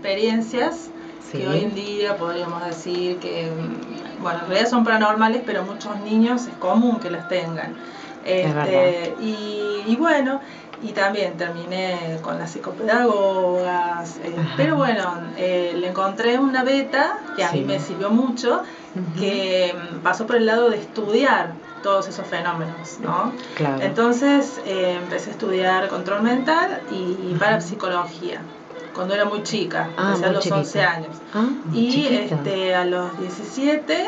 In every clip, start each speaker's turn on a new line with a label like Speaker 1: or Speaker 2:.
Speaker 1: experiencias
Speaker 2: Sí.
Speaker 1: que hoy en día podríamos decir que, bueno, en realidad son paranormales, pero muchos niños es común que las tengan.
Speaker 2: Es verdad.
Speaker 1: Y bueno, y también terminé con las psicopedagogas, pero bueno, le encontré una beta que a mí
Speaker 2: Sí.
Speaker 1: me sirvió mucho, que pasó por el lado de estudiar todos esos fenómenos, ¿no?
Speaker 2: Claro.
Speaker 1: Entonces empecé a estudiar control mental y parapsicología cuando era muy chica, empecé a
Speaker 2: muy
Speaker 1: los
Speaker 2: chiquita.
Speaker 1: 11 años. Y
Speaker 2: Chiquita.
Speaker 1: a los 17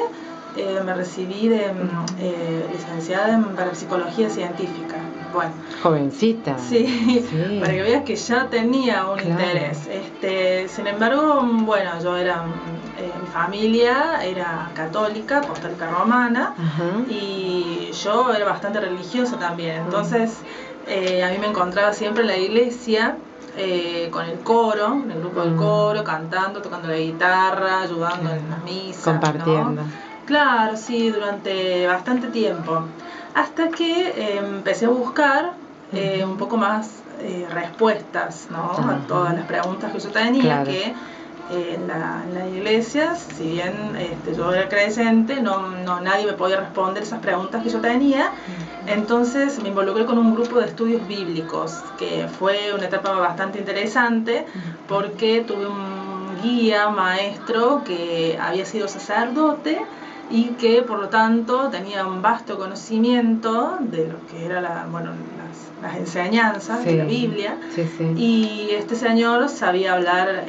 Speaker 1: me recibí de licenciada en parapsicología científica. Bueno,
Speaker 2: jovencita.
Speaker 1: sí,
Speaker 2: Sí.
Speaker 1: para que veas que ya tenía un
Speaker 2: Claro.
Speaker 1: interés. Sin embargo, bueno, yo era, mi familia era católica, apostólica romana, y yo era bastante religiosa también. Entonces, a mí me encontraba siempre en la iglesia, con el coro, en el grupo del coro, cantando, tocando la guitarra, ayudando en las misas,
Speaker 2: compartiendo,
Speaker 1: ¿no? Claro, sí, durante bastante tiempo. Hasta que empecé a buscar un poco más respuestas, ¿no? A todas las preguntas que yo tenía, que en la iglesia, si bien yo era creyente, nadie me podía responder esas preguntas que yo tenía. Entonces me involucré con un grupo de estudios bíblicos, que fue una etapa bastante interesante, porque tuve un guía, maestro, que había sido sacerdote y que por lo tanto tenía un vasto conocimiento de lo que eran las enseñanzas de la Biblia. Y este señor sabía hablar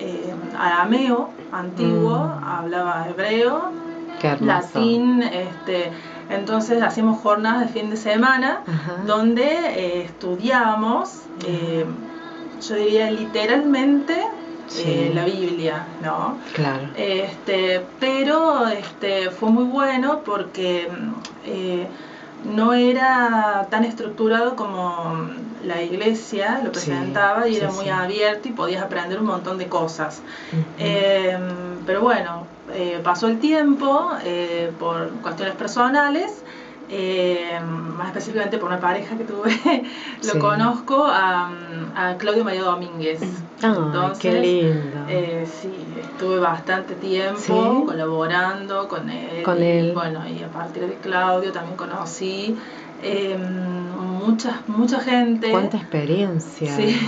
Speaker 1: arameo antiguo, hablaba hebreo, latín, entonces hacíamos jornadas de fin de semana donde estudiábamos, yo diría literalmente, la Biblia, ¿no?
Speaker 2: Claro.
Speaker 1: Pero fue muy bueno porque no era tan estructurado como la iglesia lo presentaba, y era muy abierto y podías aprender un montón de cosas. Pero bueno, pasó el tiempo por cuestiones personales. Más específicamente por una pareja que tuve, lo conozco a Claudio María Domínguez. Entonces,
Speaker 2: qué lindo.
Speaker 1: Sí, estuve bastante tiempo colaborando con él. Y bueno, y a partir de Claudio también conocí mucha gente.
Speaker 2: Cuánta experiencia.
Speaker 1: Sí,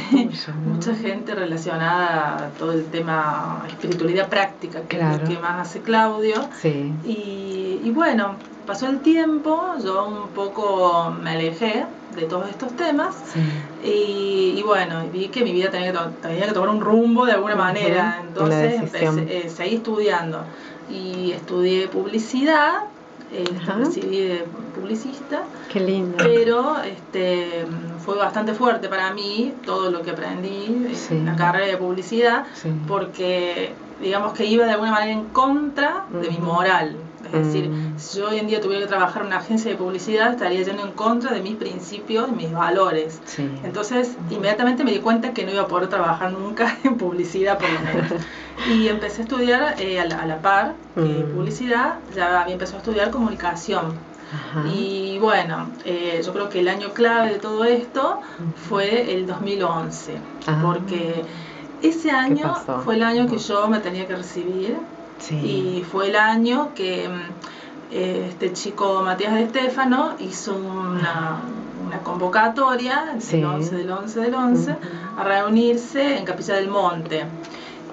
Speaker 1: mucha gente relacionada a todo el tema espiritualidad práctica, que es lo que más hace Claudio. Y bueno, pasó el tiempo, yo un poco me alejé de todos estos temas, y bueno, vi que mi vida tenía que tomar un rumbo de alguna manera. Entonces seguí estudiando y estudié publicidad. Recibí de publicista.
Speaker 2: Qué lindo.
Speaker 1: Pero fue bastante fuerte para mí todo lo que aprendí en la carrera de publicidad, porque digamos que iba de alguna manera en contra de mi moral. Es decir, si yo hoy en día tuviera que trabajar en una agencia de publicidad, estaría yendo en contra de mis principios y mis valores. Entonces, inmediatamente me di cuenta que no iba a poder trabajar nunca en publicidad, por lo menos. Y empecé a estudiar a la par que publicidad, ya había empezado a estudiar comunicación. Y bueno, yo creo que el año clave de todo esto fue el 2011, porque ese año fue el año que yo me tenía que recibir. Y fue el año que este chico Matías de Estéfano hizo una convocatoria del 11 a reunirse en Capilla del Monte.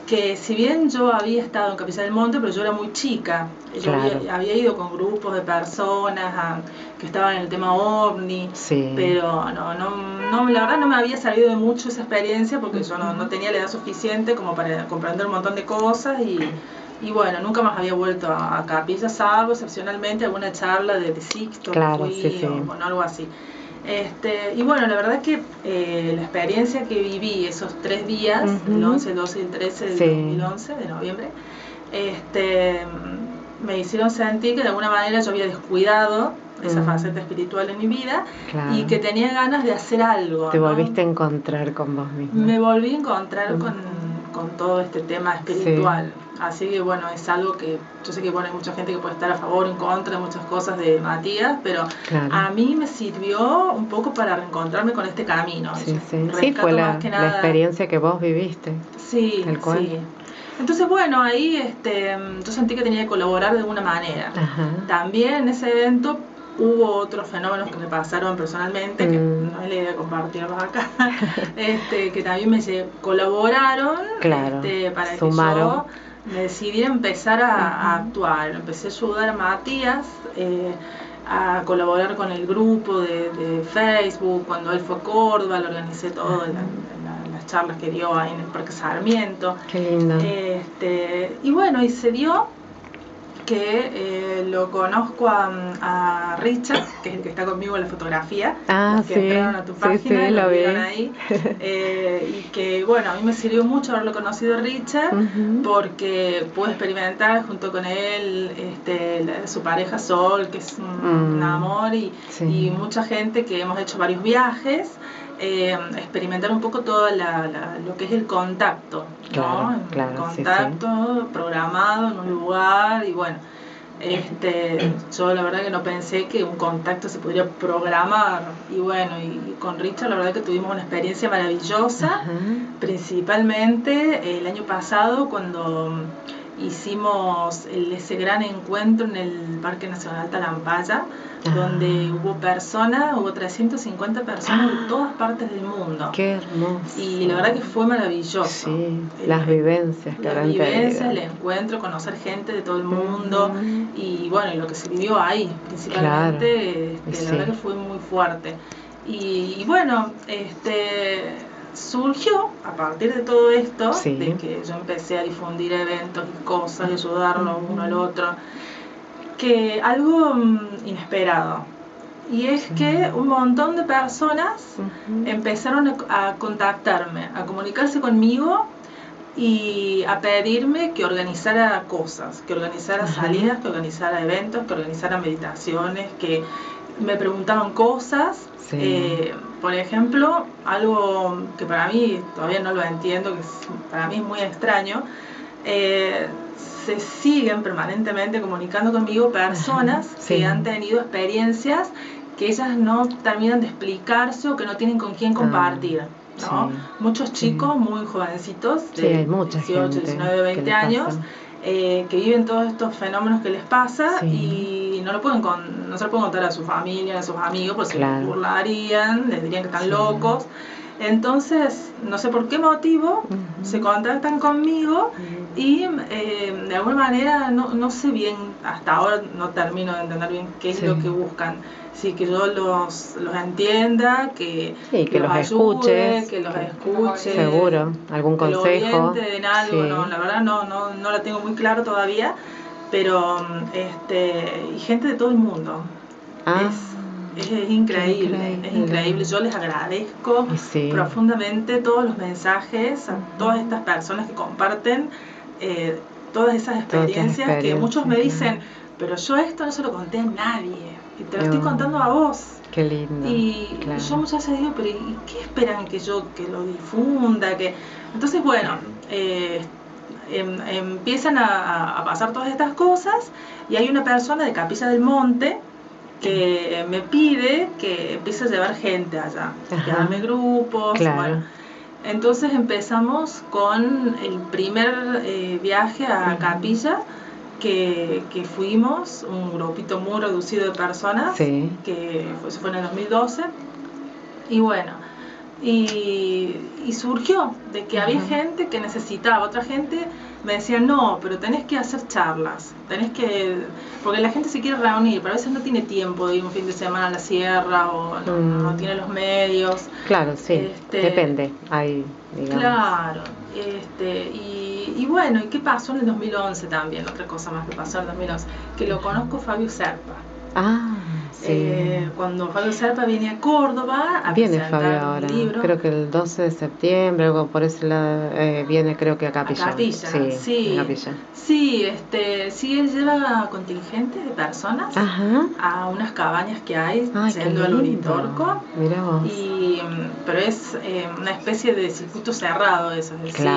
Speaker 1: Que si bien yo había estado en Capilla del Monte, pero yo era muy chica, yo había ido con grupos de personas que estaban en el tema OVNI, pero la verdad no me había servido de mucho esa experiencia, porque yo no tenía la edad suficiente como para comprender un montón de cosas, y bueno, nunca más había vuelto a Capilla, salvo excepcionalmente alguna charla de Sixto, o algo así. Y bueno, la verdad es que la experiencia que viví esos 3 días, el 11, el 12 y el 13 del 2011, de noviembre, me hicieron sentir que de alguna manera yo había descuidado esa faceta espiritual en mi vida, y que tenía ganas de hacer algo.
Speaker 2: Te volviste a encontrar con vos misma.
Speaker 1: Me volví a encontrar con todo este tema espiritual. Así que bueno, es algo que yo sé que hay mucha gente que puede estar a favor o en contra de muchas cosas de Matías, pero a mí me sirvió un poco para reencontrarme con este camino.
Speaker 2: Sí, fue la experiencia que vos viviste.
Speaker 1: Sí, Entonces, bueno, ahí yo sentí que tenía que colaborar de alguna manera. También en ese evento hubo otros fenómenos que me pasaron personalmente, que no es la idea de compartirlos acá, que también me colaboraron para
Speaker 2: sumaron.
Speaker 1: que yo me decidiera empezar a actuar. Empecé a ayudar a Matías, a colaborar con el grupo de Facebook. Cuando él fue a Córdoba, lo organicé todo en las charlas que dio ahí en el Parque Sarmiento.
Speaker 2: Qué lindo.
Speaker 1: Y bueno, y se dio que lo conozco a Richard, que es el que está conmigo en la fotografía, los que entraron a tu página, lo vieron ahí, y que bueno, a mí me sirvió mucho haberlo conocido a Richard, porque pude experimentar junto con él su pareja Sol, que es un amor, y mucha gente que hemos hecho varios viajes, experimentar un poco todo lo que es el contacto, ¿no? El contacto programado en un lugar. Y bueno, yo la verdad que no pensé que un contacto se podría programar. Y bueno, y con Richard la verdad que tuvimos una experiencia maravillosa, principalmente el año pasado cuando hicimos ese gran encuentro en el Parque Nacional Talampaya, donde hubo 350 personas de todas partes del mundo.
Speaker 2: Qué hermoso.
Speaker 1: Y la verdad que fue maravilloso.
Speaker 2: Sí, las vivencias que
Speaker 1: habrán tenido. Las vivencias, el encuentro, conocer gente de todo el mundo, y bueno, y lo que se vivió ahí, principalmente, la verdad que fue muy fuerte. Y bueno, surgió a partir de todo esto, de que yo empecé a difundir eventos y cosas y ayudarlo uno al otro, que algo inesperado, y es que un montón de personas empezaron a contactarme, a comunicarse conmigo y a pedirme que organizara cosas, que organizara salidas, que organizara eventos, que organizara meditaciones, que me preguntaban cosas. Por ejemplo, algo que para mí todavía no lo entiendo, que para mí es muy extraño, se siguen permanentemente comunicando conmigo personas que han tenido experiencias que ellas no terminan de explicarse o que no tienen con quién compartir, ¿no? Muchos chicos muy jovencitos, de 18, 19, 20 años, que viven todos estos fenómenos que les pasa y no se lo pueden contar a su familia, a sus amigos, porque se burlarían, les dirían que están locos. Entonces, no sé por qué motivo, se contactan conmigo y de alguna manera no sé bien, hasta ahora no termino de entender bien qué es lo que buscan. Sí, que yo los entienda, que los ayude, que los escuche.
Speaker 2: Seguro, algún consejo.
Speaker 1: Que lo oriente en algo, no, la verdad no la tengo muy claro todavía, pero y gente de todo el mundo. Es increíble. Yo les agradezco profundamente todos los mensajes a todas estas personas que comparten todas esas experiencias que muchos me dicen, pero yo esto no se lo conté a nadie y te lo estoy contando a vos.
Speaker 2: Qué lindo.
Speaker 1: Y yo muchas veces digo, pero ¿y qué esperan que yo lo difunda? Entonces, bueno, empiezan a pasar todas estas cosas, y hay una persona de Capilla del Monte que me pide que empiece a llevar gente allá, que arme grupos. Bueno, entonces empezamos con el primer viaje a Capilla, que fuimos, un grupito muy reducido de personas, que fue en el 2012, y bueno, y surgió de que había gente que necesitaba, otra gente me decía, no, pero tenés que hacer charlas, porque la gente se quiere reunir, pero a veces no tiene tiempo de ir un fin de semana a la sierra, o no tiene los medios.
Speaker 2: Claro, depende, digamos.
Speaker 1: Claro, y bueno, ¿y qué pasó en el 2011 también? Otra cosa más que pasó en el 2011, que lo conozco Fabio Serpa. Cuando Fabio Serpa viene a Córdoba a presentar un libro.
Speaker 2: Creo que el 12 de septiembre, algo por ese lado, viene creo que a Capilla.
Speaker 1: A Capilla, sí.
Speaker 2: Capilla.
Speaker 1: Sí, él lleva contingentes de personas a unas cabañas que hay yendo al Uritorco.
Speaker 2: Mirá vos.
Speaker 1: Pero es una especie de circuito cerrado eso, es decir,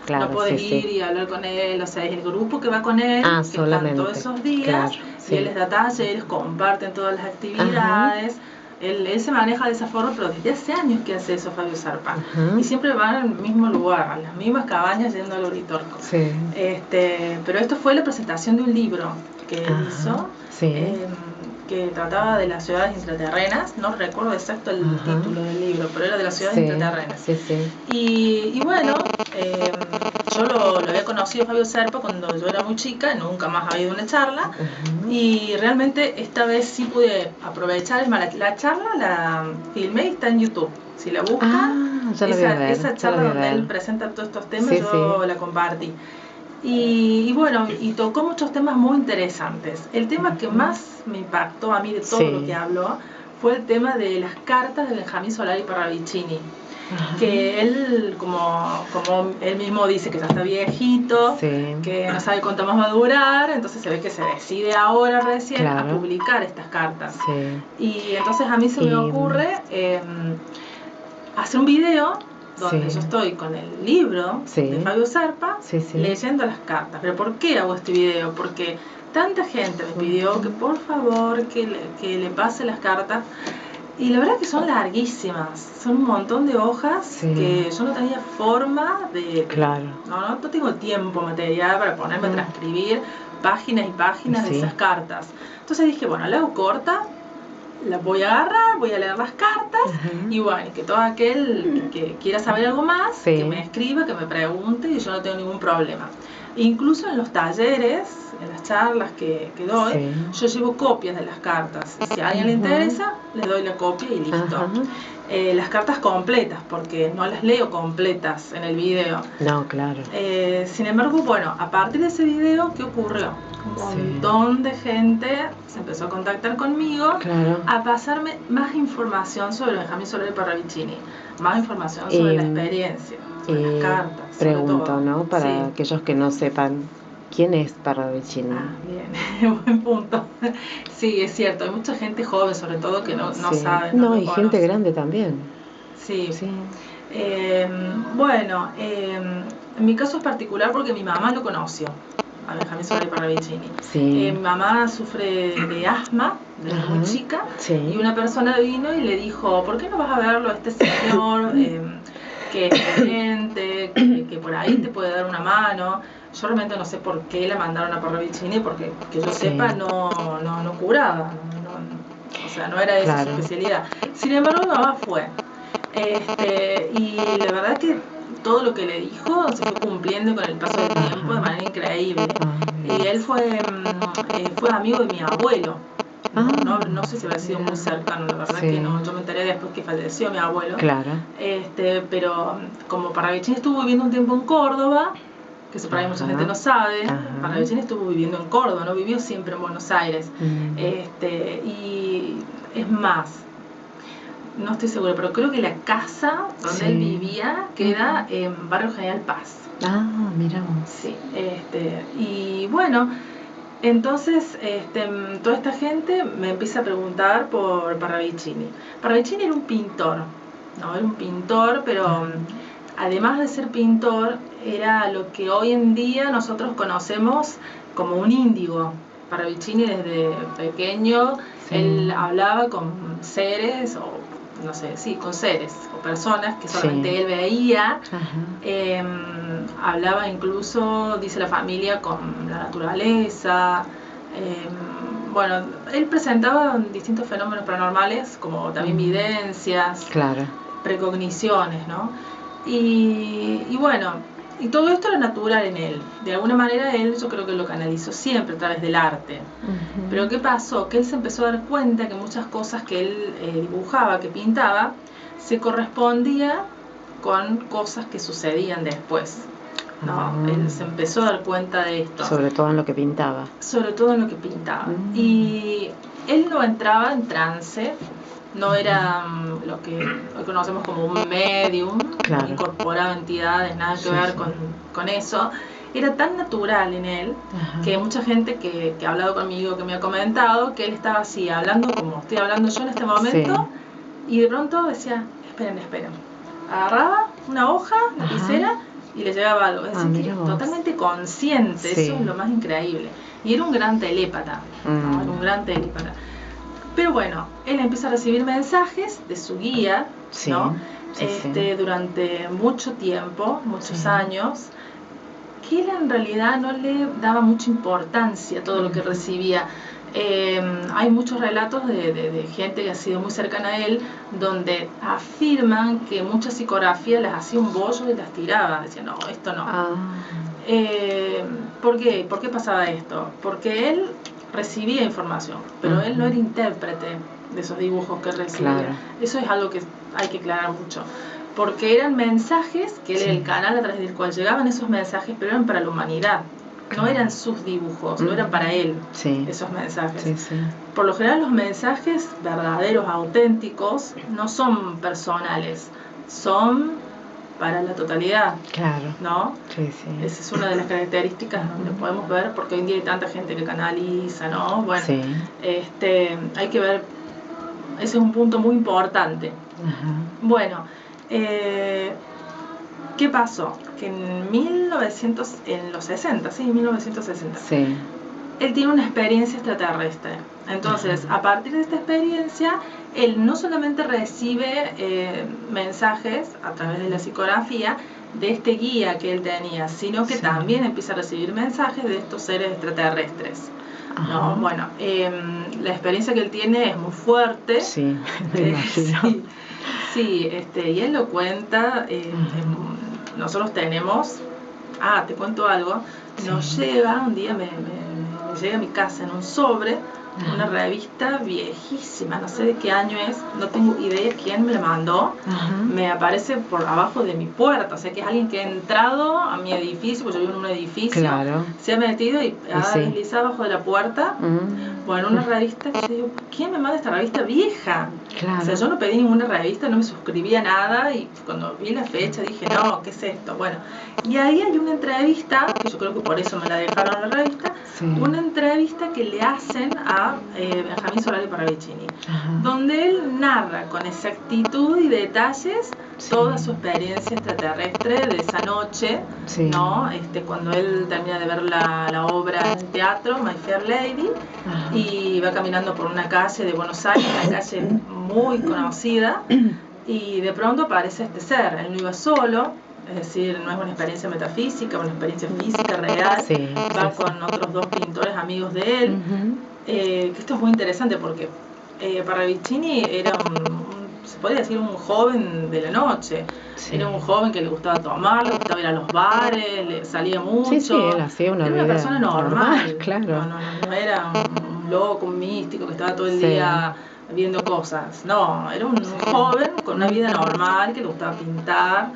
Speaker 1: no podés ir y hablar con él, o sea, es el grupo que va con él, que
Speaker 2: solamente
Speaker 1: están todos esos días, y él les da talleres, comparten todas las actividades, Él se maneja de esa forma, pero desde hace años que hace eso Fabio Serpa. Y siempre van al mismo lugar, a las mismas cabañas yendo al Uritorco.
Speaker 2: Sí.
Speaker 1: Pero esto fue la presentación de un libro que él hizo, que trataba de las ciudades intraterrenas. No recuerdo exacto el título del libro, pero era de las ciudades intraterrenas. Y bueno, yo lo había conocido Fabio Serpa cuando yo era muy chica, nunca más había ido a una charla, y realmente esta vez sí pude aprovechar. Es más, la charla la filmé y está en YouTube. Si la buscan, esa charla donde él presenta todos estos temas, yo la compartí. Y bueno, y tocó muchos temas muy interesantes. El tema que más me impactó a mí de todo lo que habló fue el tema de las cartas de Benjamín Solari Parravicini. Que él, como él mismo dice, que ya está viejito, que no sabe cuánto más va a durar, entonces se ve que se decide ahora recién a publicar estas cartas. Y entonces a mí se me ocurre hacer un video donde yo estoy con el libro de Fabio Serpa leyendo las cartas. ¿Pero por qué hago este video? Porque tanta gente me pidió que por favor que le pase las cartas. Y la verdad que son larguísimas, son un montón de hojas que yo no tenía forma de... No tengo tiempo material para ponerme a transcribir páginas y páginas de esas cartas. Entonces dije, bueno, la hago corta, la voy a agarrar, voy a leer las cartas, y bueno, que todo aquel que quiera saber algo más, que me escriba, que me pregunte, y yo no tengo ningún problema. Incluso en los talleres, en las charlas que doy, yo llevo copias de las cartas. Si a alguien le interesa, le doy la copia y listo. Las cartas completas, porque no las leo completas en el video.
Speaker 2: No, claro.
Speaker 1: Sin embargo, bueno, a partir de ese video, ¿qué ocurrió? Un montón de gente se empezó a contactar conmigo a pasarme más información sobre Benjamín Solari Parravicini, más información sobre la experiencia, sobre las cartas.
Speaker 2: Pregunto, ¿no? Para aquellos que no sepan, ¿quién es Parravicini?
Speaker 1: Bien, buen punto. Sí, es cierto, hay mucha gente joven sobre todo que no sabe.
Speaker 2: No, y gente grande también.
Speaker 1: Sí. Bueno, en mi caso es particular porque mi mamá lo conoció, a Benjamín Solari Parravicini. Mi mamá sufre de asma desde muy chica, y una persona vino y le dijo, ¿por qué no vas a verlo a este señor que es creyente, que por ahí te puede dar una mano? Yo realmente no sé por qué la mandaron a Parravicini, porque que yo sepa no curaba, o sea, no era esa su especialidad. Sin embargo, mi mamá fue. Y la verdad que todo lo que le dijo se fue cumpliendo con el paso del tiempo de manera increíble. Y él fue amigo de mi abuelo. No sé si habrá sido muy cercano, la verdad que no. Yo me enteré después que falleció mi abuelo. Pero como Parravicini estuvo viviendo un tiempo en Córdoba, que eso por ahí mucha gente no sabe, Parravicini estuvo viviendo en Córdoba, no vivió siempre en Buenos Aires. Y es más, no estoy segura, pero creo que la casa donde él vivía queda en Barrio General Paz.
Speaker 2: Mira.
Speaker 1: Sí, y bueno, entonces toda esta gente me empieza a preguntar por Parravicini. Parravicini era un pintor, pero además de ser pintor, era lo que hoy en día nosotros conocemos como un índigo. Parravicini desde pequeño, él hablaba con seres, con seres o personas que solamente él veía. Hablaba incluso, dice la familia, con la naturaleza. Bueno, él presentaba distintos fenómenos paranormales, como también videncias, precogniciones, ¿no? Y bueno, y todo esto era natural en él. De alguna manera él, yo creo que lo canalizó siempre a través del arte. Pero ¿qué pasó? Que él se empezó a dar cuenta que muchas cosas que él dibujaba, que pintaba, se correspondía con cosas que sucedían después. Él se empezó a dar cuenta de esto.
Speaker 2: Sobre todo en lo que pintaba.
Speaker 1: Y él no entraba en trance, no era lo que hoy conocemos como un medium, no incorporaba entidades, nada que ver con eso. Era tan natural en él que mucha gente que ha hablado conmigo, que me ha comentado que él estaba así, hablando como estoy hablando yo en este momento, y de pronto decía, esperen. Agarraba una hoja, lapicera, y le llevaba algo. Es decir, totalmente consciente, eso es lo más increíble. Y era un gran telépata, era un gran telépata. Pero bueno, él empieza a recibir mensajes de su guía,
Speaker 2: sí,
Speaker 1: ¿no?
Speaker 2: Sí, sí.
Speaker 1: Durante mucho tiempo, muchos años, que él en realidad no le daba mucha importancia a todo lo que recibía. Hay muchos relatos de gente que ha sido muy cercana a él, donde afirman que muchas psicografías las hacía un bollo y las tiraba, decían, no, esto no. ¿Por qué? ¿Por qué pasaba esto? Porque él recibía información, pero él no era intérprete de esos dibujos que recibía. Claro. Eso es algo que hay que aclarar mucho. Porque eran mensajes que él era el canal a través del cual llegaban esos mensajes, pero eran para la humanidad. No eran sus dibujos, no eran para él esos mensajes. Por lo general los mensajes verdaderos, auténticos, no son personales, son para la totalidad. Claro. ¿No? Esa es una de las características donde podemos ver, porque hoy en día hay tanta gente que canaliza, ¿no? Bueno, hay que ver, ese es un punto muy importante. Bueno, ¿qué pasó? Que en 1960, sí, 1960, él tiene una experiencia extraterrestre. Entonces, a partir de esta experiencia, él no solamente recibe mensajes a través de la psicografía de este guía que él tenía, sino que también empieza a recibir mensajes de estos seres extraterrestres. ¿No? Bueno, la experiencia que él tiene es muy fuerte. Sí, me imagino. Sí, y él lo cuenta. Nosotros tenemos, te cuento algo, nos llega, un día me llega a mi casa en un sobre, una revista viejísima, no sé de qué año es, no tengo idea quién me la mandó, me aparece por abajo de mi puerta, o sea que es alguien que ha entrado a mi edificio, porque yo vivo en un edificio, se ha metido y ha deslizado abajo de la puerta. Bueno, una revista que yo digo, ¿quién me manda esta revista vieja? O sea, yo no pedí ninguna revista, no me suscribí a nada, y cuando vi la fecha dije, no, ¿qué es esto? Bueno, y ahí hay una entrevista, que yo creo que por eso me la dejaron la revista, una entrevista que le hacen a Benjamín Solari Parravicini, donde él narra con exactitud y detalles toda su experiencia extraterrestre de esa noche, ¿no? Cuando él termina de ver la obra en teatro, My Fair Lady, y va caminando por una calle de Buenos Aires, una calle muy conocida, y de pronto aparece este ser. Él no iba solo, es decir, no es una experiencia metafísica, una experiencia física real, va con otros dos pintores amigos de él, que esto es muy interesante porque Parravicini era se podría decir un joven de la noche, era un joven que le gustaba tomar, le gustaba ir a los bares, salía mucho,
Speaker 2: él hacía una
Speaker 1: era una persona normal,
Speaker 2: claro.
Speaker 1: No era un loco, un místico que estaba todo el día viendo cosas, no, era un joven con una vida normal que le gustaba pintar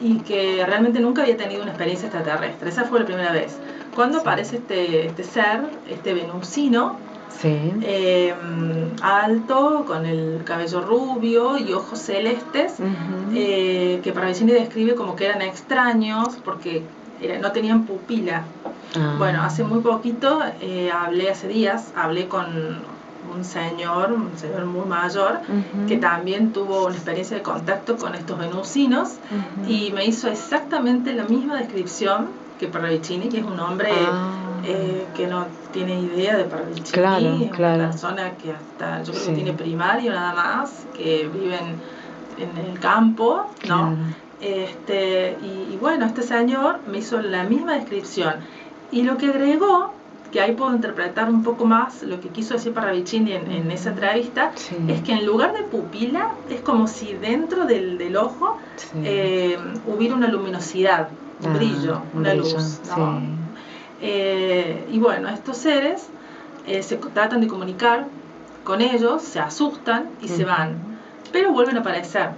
Speaker 1: y que realmente nunca había tenido una experiencia extraterrestre. Esa fue la primera vez. Cuando aparece este ser, este venusino, alto, con el cabello rubio y ojos celestes, que Parravicini describe como que eran extraños porque no tenían pupila. Bueno, hace muy poquito, hace días, hablé con un señor muy mayor, que también tuvo una experiencia de contacto con estos venusinos, y me hizo exactamente la misma descripción que Parravicini, que es un hombre que no tiene idea de Parravicini, es una persona que hasta, yo creo que tiene primario nada más, que vive en el campo, ¿no? Y bueno, este señor me hizo la misma descripción, y lo que agregó, que ahí puedo interpretar un poco más lo que quiso decir Parravicini en esa entrevista, es que en lugar de pupila es como si dentro del ojo hubiera una luminosidad, un brillo, una luz, ¿no? Y bueno, estos seres se tratan de comunicar con ellos, se asustan y se van, pero vuelven a aparecer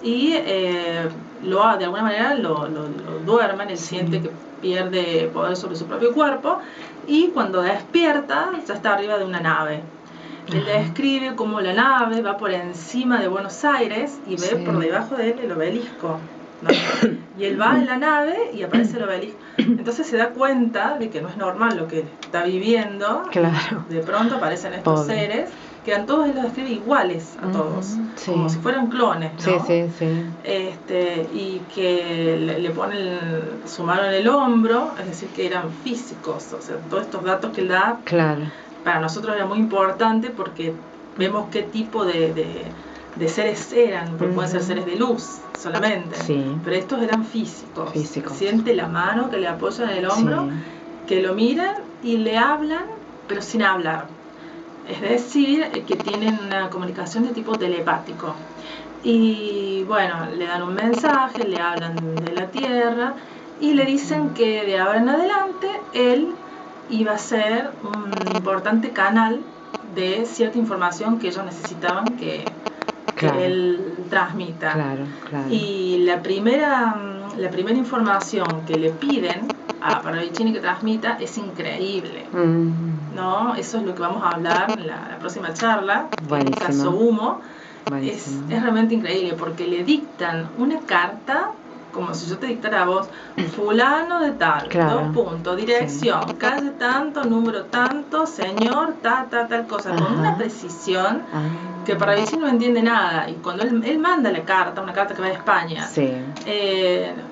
Speaker 1: y de alguna manera lo duermen, él siente que pierde poder sobre su propio cuerpo, y cuando despierta ya está arriba de una nave. Él describe cómo la nave va por encima de Buenos Aires y ve por debajo de él el obelisco, ¿no? Y él va en la nave y aparece el obelisco. Entonces se da cuenta de que no es normal lo que está viviendo. De pronto aparecen estos seres que a todos él los describe iguales a todos, como si fueran clones, ¿no? Y que le ponen su mano en el hombro, es decir, que eran físicos, o sea, todos estos datos que él da, para nosotros era muy importante porque vemos qué tipo de seres eran, porque pueden ser seres de luz solamente, pero estos eran físicos. Siente la mano que le apoya en el hombro, que lo miran y le hablan, pero sin hablar. Es decir, que tienen una comunicación de tipo telepático. Y bueno, le dan un mensaje, le hablan de la Tierra y le dicen que de ahora en adelante él iba a ser un importante canal de cierta información que ellos necesitaban que él transmita. Y la primera información que le piden a Parravicini que transmita es increíble, ¿no? Eso es lo que vamos a hablar en la próxima charla, el caso Humo. Es realmente increíble porque le dictan una carta como si yo te dictara a vos, fulano de tal, 2 puntos, dirección, calle tanto, número tanto, señor, tal cosa, con una precisión que Parravicini no entiende nada. Y cuando él manda la carta, una carta que va de España,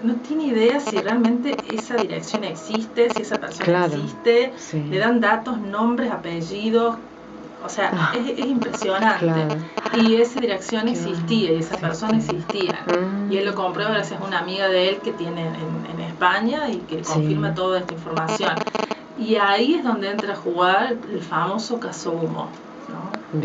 Speaker 1: no tiene idea si realmente esa dirección existe, si esa persona existe, le dan datos, nombres, apellidos. O sea, es impresionante. Y esa dirección existía y esa persona existía. Y él lo comprueba gracias a una amiga de él que tiene en España y que confirma toda esta información. Y ahí es donde entra a jugar el famoso caso Humo, ¿no?